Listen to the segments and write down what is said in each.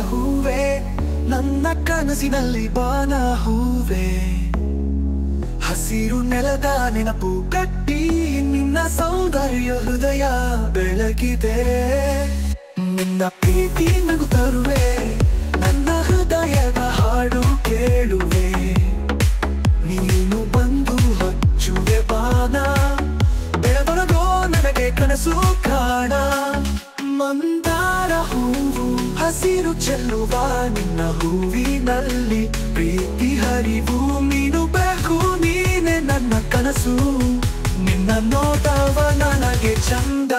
ಹೂವೆ ನನ್ನ ಕನಸಿನಲ್ಲಿ ಬಾನ ಹೂವೆ ಹಸಿರು ನೆಲದ ನೆನಪು ಕಟ್ಟಿ ನಿನ್ನ ಸೌಂದರ್ಯ ಹೃದಯ ಬೆಳಗಿದೆ ನಿನ್ನ ಪ್ರೀತಿ ನಗು ತರುವೆ ನನ್ನ ಹೃದಯದ ಹಾಡು ಕೇಳುವೆ ನೀನು ಬಂದು ಹಚ್ಚುವೆ ಬಾನ ಬೆಳಬರಗೋ ನನಗೆ ಕನಸು ಕಾಣ ಮಂದಾರ ಹೂವು ಹಸಿರು ಚೆಲ್ಲುವ ನಿನ್ನ ಹೂವಿನಲ್ಲಿ ಪ್ರೀತಿ ಹರಿವು ನೀನು ಬೇಕು ನೀನೆ ನನ್ನ ಕನಸು ನಿನ್ನ ನೋಟವ ನನಗೆ ಚಂದ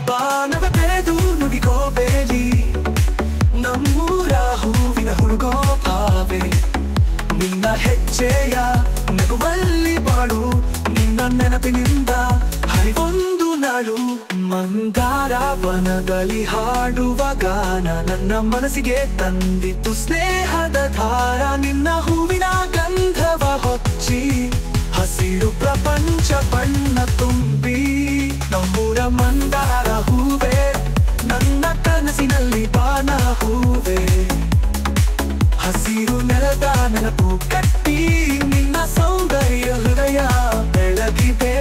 ಬಾನವ ಬೆಳೆದು ನುಡಿಗೋ ಬೇಲಿ ನಮ್ಮೂರ ಹೂವಿನ ಹುಡುಗೋ ಭಾವೆ ನಿನ್ನ ಹೆಜ್ಜೆಯ ನಗುವಲ್ಲಿ ಬಾಳು ನಿನ್ನ ನೆನಪಿನಿಂದ ಹರಿವೊಂದು ನಾಳು ಮಂದಾರ ವನದಲ್ಲಿ ಹಾಡುವ ಗಾನ ನನ್ನ ಮನಸ್ಸಿಗೆ ತಂದಿತ್ತು ಸ್ನೇಹದ ಧಾರ ನಿನ್ನ ಹೂವಿನ ಗಂಧವ ಹೊಚ್ಚಿ ಹಸಿರು ಪ್ರಪಂಚ ಬಣ್ಣ ತುಂಬಿ ನಮ್ಮೂರ ಮಂದಾರ ಹೂವೆ ನನ್ನ ಕನಸಿನಲ್ಲಿ ಬಾನ ಹೂವೆ ಹಸಿರು ನೆಲದ ನೆನಪು ಕಟ್ಟಿ ನಿನ್ನ ಸೌಂದರ್ಯ ಹೃದಯ ಬೆಳಗಿದೆ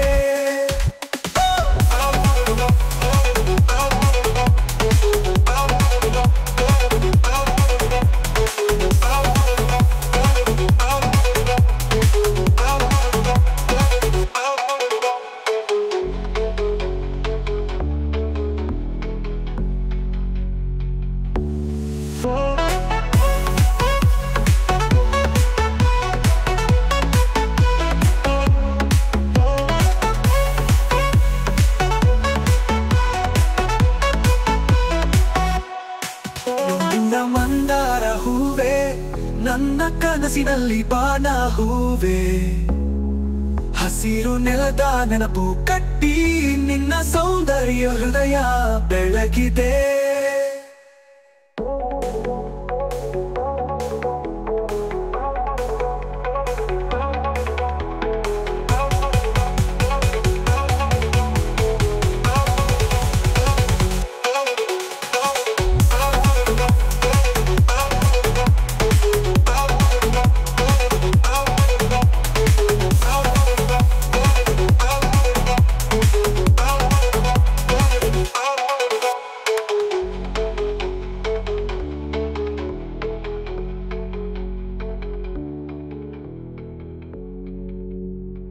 ಮಂದಾರ ಹೂವೆ ನನ್ನ ಕನಸಿನಲ್ಲಿ ಬಾನ ಹೂವೆ ಹಸಿರು ನೆಲದ ನೆನಪು ಕಟ್ಟಿ ನಿನ್ನ ಸೌಂದರ್ಯ ಹೃದಯ ಬೆಳಗಿದೆ